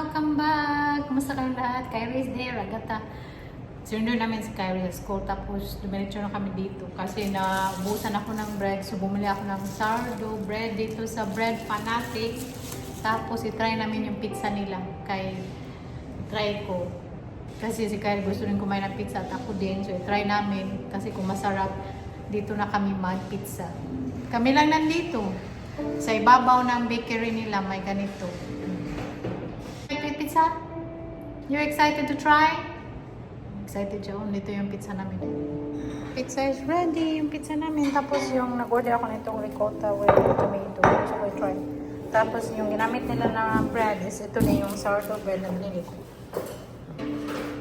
Welcome back! Kumusta kayong lahat? Kyrie is there, Agata. Sinundo namin si Kyrie sa school, tapos dumiretso na kami dito kasi naubusan ako ng bread. So bumili ako ng sourdough bread dito sa Bread Fanatic. Tapos itry namin yung pizza nila. Try ko. Kasi si Kyrie gusto rin kumain ng pizza at ako din. So itry namin kasi kung masarap, dito na kami mag-pizza. Kami lang nandito. Sa ibabaw ng bakery nila may ganito. Pizza? You're excited to try? Excited siya. Dito yung pizza namin. Pizza is ready. Yung pizza namin. Tapos yung nag-order ako nitong ricotta with tomato. So we try. Tapos yung ginamit nila na bread is ito na yung sourdough bread na binili ko.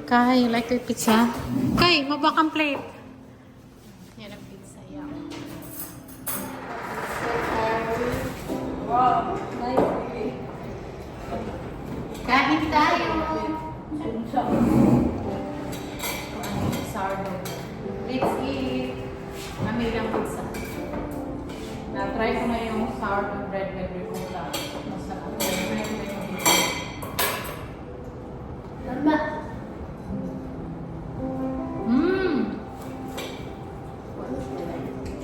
Kai, you like to eat pizza? Kai, mabakang plate. Yan ang pizza. Yeah. Wow, nice. Kain tayo! Sourdough. Let's eat! Namili ng pizza. Na-try ko na yung sourdough bread with ricotta. Masarap. Try ko na yung pizza. Mama.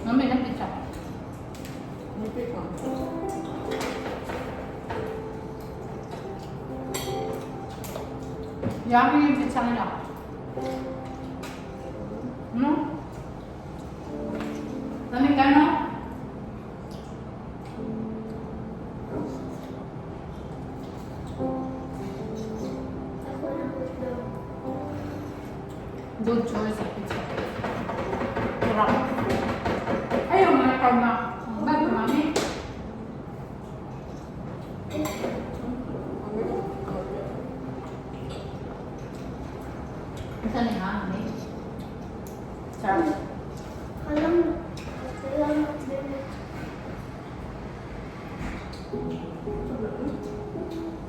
Namili ng pizza. Yummy yung pizza nila. No? Lamig ka, no? Good choice of pizza. Sarap. Ayaw mo na karma. Bago, mami. Isa ni mami. Sarap.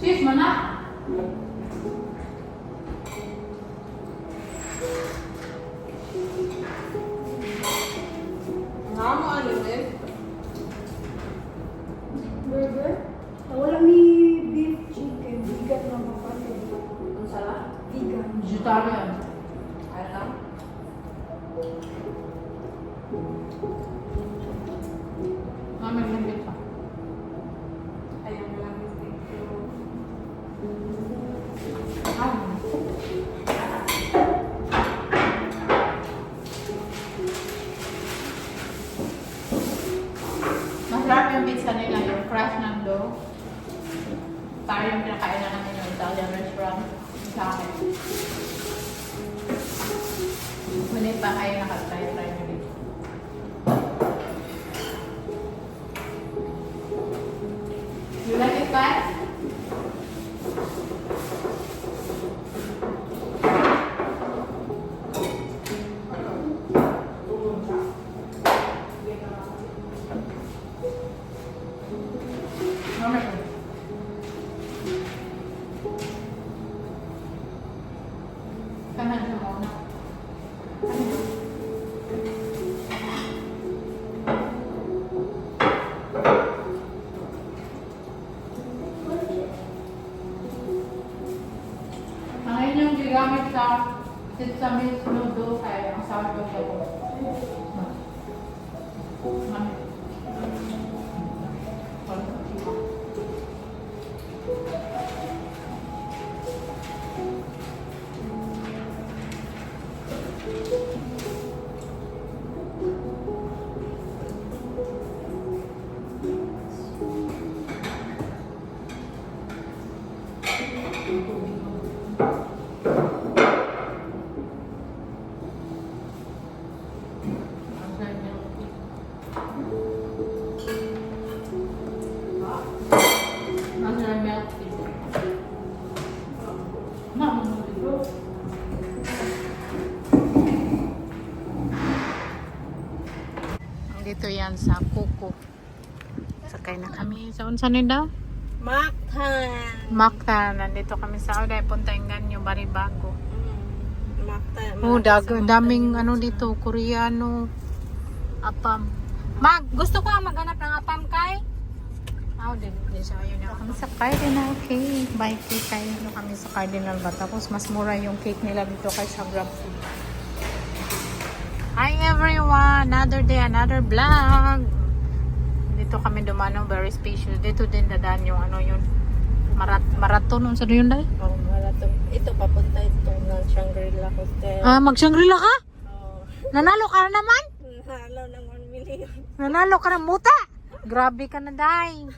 Cheese mo na. Burger? Wala may beef chicken. Vegan na mapapalid. Ang sarap. Vegan. Vegetarian. Alam? Mami, yung pizza. Ayaw mo lang yung steak. Masarap yung pizza nila, yung crush ng dough. Parang yung pinakain na namin yung Italian restaurant sa akin. Muli pa kayo nakatry nyo dito. You like it, guys? Kanan sa muna. Ang inyong gigamit sa sesame noodle ay ang sourdough ko. Mami. Dito yan sa Kuko. Sakay na kami. Sa unsa ni daw? Mactan. Mactan. Nandito kami sa Auday, Puntaingan, yung Baribago. Mactan. Oh, daming ano dito, Koreano. Apam. Mag, gusto ko ang maghanap ng apam kay? Di siya yun. Kami sa Cardinal Cake. By cake kayo kami sa Cardinal ba? Tapos mas mura yung cake nila dito kaysa Grab Food. Hi everyone! Another day, another vlog! Dito kami dumanong, very spacious. Dito din dadaan yung ano yun. Marathon. Ano yun dahil? Oh, marathon. Ito, papunta ito ng Shangri-La Hotel. Ah, mag-Shangri-La ka? Oh. Nanalo ka na naman? Nahalo ng 1 million. Nanalo ka ng muta! Grabe ka na, Day.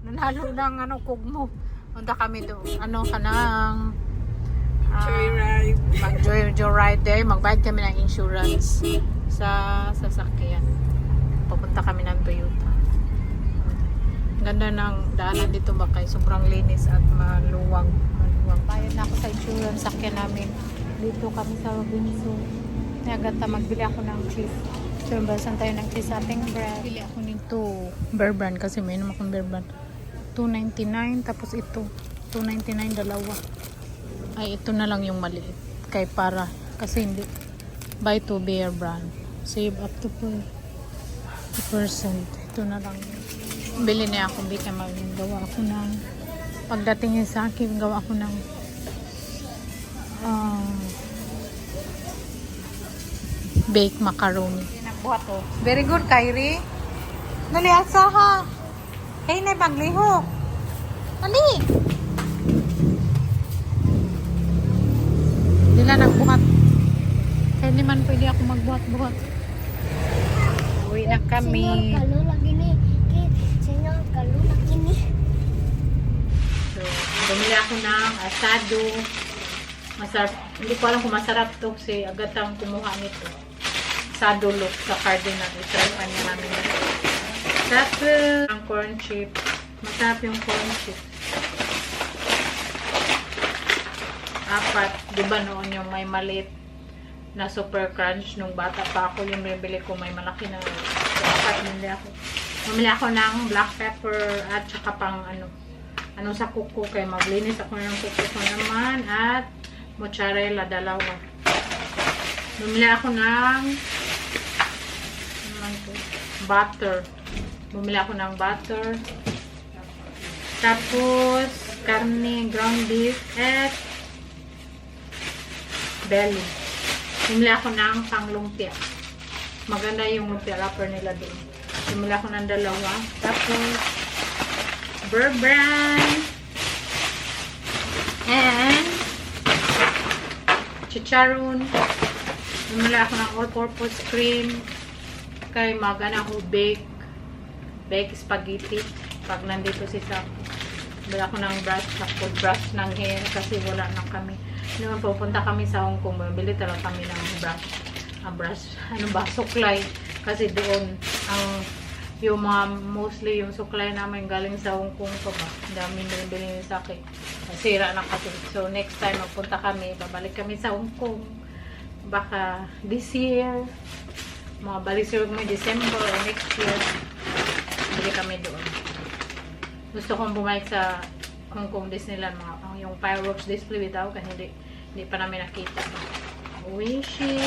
Nanalo ng ano, kugmo. Punta kami doon. Ano ka ng... Joyride. Mag-joyride there. Magbayad kami ng insurance sa sasakyan. Papunta kami ng Toyota. Ganda ng daanan dito ba kay sobrang linis at maluwag. Bayad na ako sa insurance sakyan namin. Dito kami sa Robinson. Nagata magbili ako ng cheese. So, basan tayo ng cheese sa ating bread. Bili ako nito. Bear Brand kasi may naman akong Bear Brand. $2.99 tapos ito. $2.99 dalawa. Ay, ito na lang yung maliit. Kay para. Kasi hindi. Buy to Bear Brand. Save up to 40%. Ito na lang. Bili na ako. Bika magawa ako ng pagdating niya sa akin, gawa ako ng baked macaroni. Nagbuhat to. Very good, Kyrie. Dali, asa ha. Hey, na paglihok. Dali. Dila nagbuhat. Kaya hindi man pwede ako magbuhat-buhat. Uwi na kami. Senyor, kalau lagi nih. Senyor, kalau lagi nih. So, bumili ako ng asado. Masarap. Hindi ko alam kung masarap to kasi agatang kumuha nito. Asado look sa Cardinal. Ito yung kanya namin. Tapos, ang corn chip. Masarap yung corn chip. 4. Diba noon yung may maliit na super crunch nung bata pa ako, yung bibili ko may malaki na. So, 4 bumili ako. Bumili ako ng black pepper at saka pang ano sa kuko kay maglinis ako ng kuko ko naman at mozzarella 2. Bumili ako ng butter. Bumili ako ng butter. Tapos karne, ground beef at belly. Bumili ako ng panglumpia. Maganda yung lumpia wrapper nila doon. Bumili ako ng 2. Tapos Bear Brand and chicharon. Bumili ako ng all-purpose cream kay magana ako bake spaghetti pag nandito si Saki. Bumili ako ng brush, food brush ng hair kasi wala na kami. Noon pupunta kami sa Hong Kong, bumili talaga kami ng brush, suklay kasi doon ang yung mga mostly yung suklay namin galing sa Hong Kong pa ba. Dami binibili ni Saki. Sira na kasi. So next time magpunta kami, babalik kami sa Hong Kong. Baka this year, mga balik siguro kami December or next year, bili kami doon. Gusto kong bumalik sa Hong Kong Disneyland, yung fireworks display bitaw kasi hindi pa namin nakita. Wishi,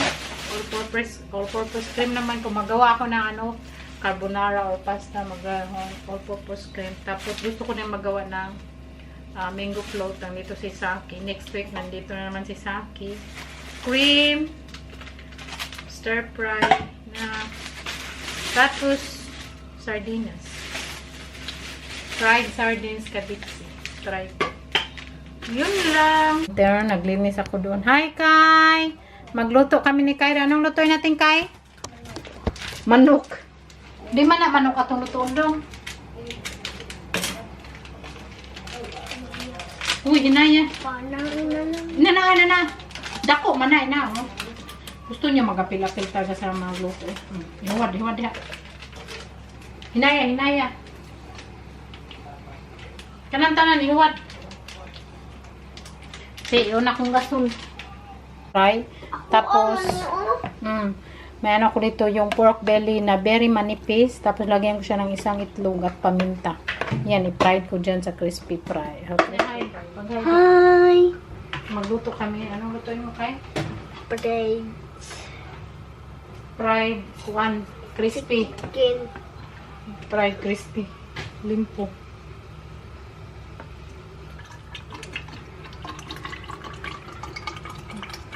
all-purpose cream naman. Kung magawa ako ng carbonara or pasta, all-purpose cream. Tapos gusto ko na magawa ng mango float. Nandito si Saki. Next week, nandito na naman si Saki. Cream, stir fry na. Tapos sardinas. Fried sardines kabitsi. Try ko. Yun lang. There, naglinis ako doon. Hi, Kai! Magluto kami ni Kai. Anong lutoy natin, Kai? Manok. Di man na manok atong lutoon dong. Uy, inaya. Inana. Dako, manay na. Oh. Gusto niya magapil-apil talaga sa mga luto. Hiwad ha. Hinaya. Kanang tanan, hiwad. Una kong gasol. Fry. Tapos, may ako dito yung pork belly na very manipis. Tapos, lagyan ko siya ng isang itlog at paminta. Yan, i-fried ko dyan sa crispy fry. Okay. Hi. Magluto kami. Anong lutuin mo kay? Today, Fried, crispy. chicken. Fried crispy. Limpo.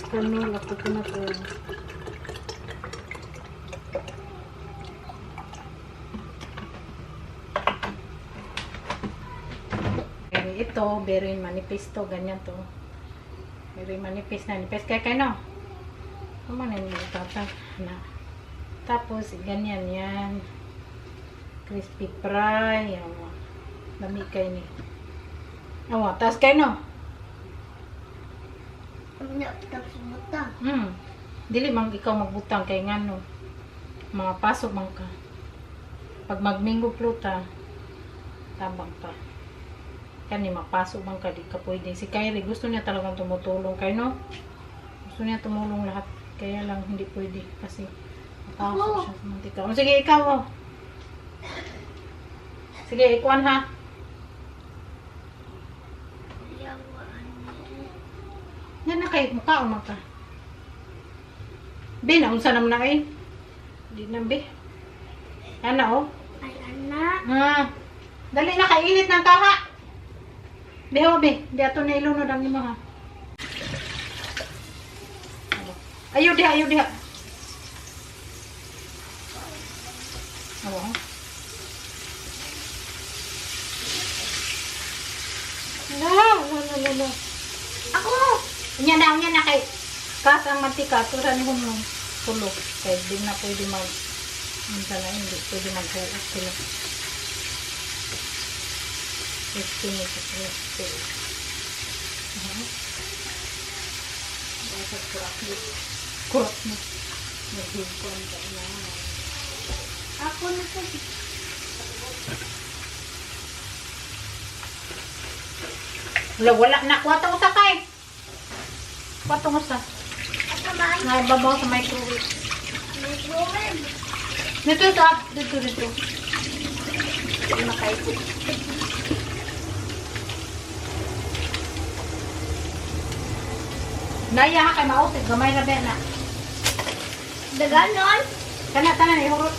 canola, coconut oil. Ito, very manipis to, ganyan to. Very manipis na, nipis kaya kayo, no? Kumana nyo, na. Tapos, ganyan yan. Crispy fry, yan. Dami kayo ni. Awa, taas kayo, no? Tapos butang. Dili mang ikaw magbutang kay nga, no? Mga pasok man ka. Pag magminggo pluta, tabang pa. Kani mapasok man ka, di ka pwede. Si Kyrie, gusto niya talagang tumutulong kayo, no? Gusto niya tumulong lahat. Kaya lang hindi pwede kasi mapasok siya sa mantika. O sige, ikaw, oh. Sige, ikuan ha. Yan na kayo, mukha o maka. Be, naunsa naman na kayo. Hindi na, be. Yan na, oh. Ay, anak. Dali na, kainit ng kaha. Be, oh, be. Di ato na ilunod ang imo, ha. Ayaw diha, ayaw diha. Awa, ha. La. Ako! Unya na kay kat ang mantika, tura ni humong tulog. Kaya di na pwede mag hindi pwede maghuot sila. 15 minutes sila. Bakit kurap mo. Naghigpon ka na. Ako na po. Wala na. Kwatong usa kay. Kwatong usa. Ako ba? Nababaw sa microwave. Microwave. Dito. Hindi makaipot. Naya ha kay mausig. Gamay na ba na. Daganon. Kana na ihurot.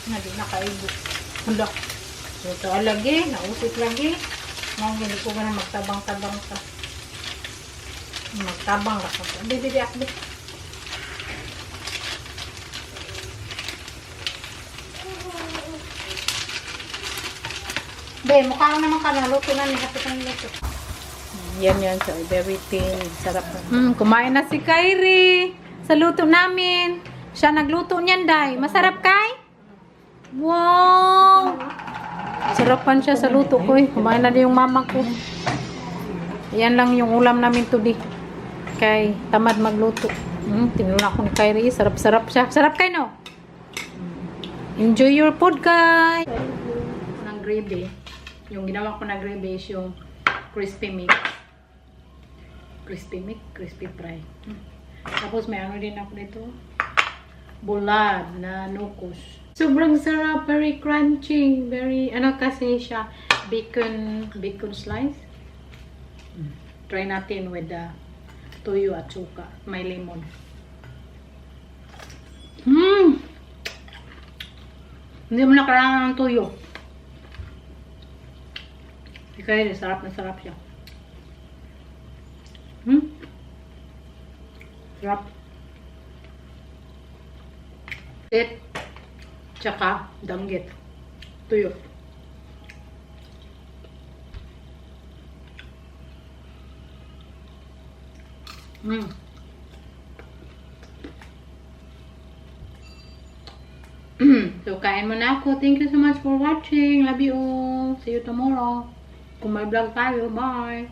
Na di nakaibot. Handa. Ito lagi, nausik lagi. Nang hindi ko na magtabang-tabang ka. Magtabang ka. Bibi akbi. Be, mukha lang naman ka na. Luto na ni hapit ang luto. Yan so very thin. Sarap na. Kumain na si Kyrie sa luto namin. Siya nagluto niyan, Day. Masarap, Kay? Wow! Sarapan siya sa luto ko eh. Kumain na din yung mama ko. Yan lang yung ulam namin today. Kay tamad magluto. Tinulak ko ni Kyrie. Sarap-sarap siya. Sarap kayo, no? Enjoy your food, guys! Ng gravy. Yung ginawa ko na gravy is yung crispy meat. Crispy meat, crispy fry. Tapos may ano din ako dito. Bulad na nukos. Sobrang sarap, very crunchy, very, ano kasi siya, bacon slice. Try natin with the tuyo at suka, may lemon. Hindi mo na kailangan ng tuyo. Kaya sarap na sarap siya. Sarap. It. Tsaka danggit. Tuyo. So, kain mo na ako. Thank you so much for watching. Love you all. See you tomorrow. Kung may vlog tayo. Bye!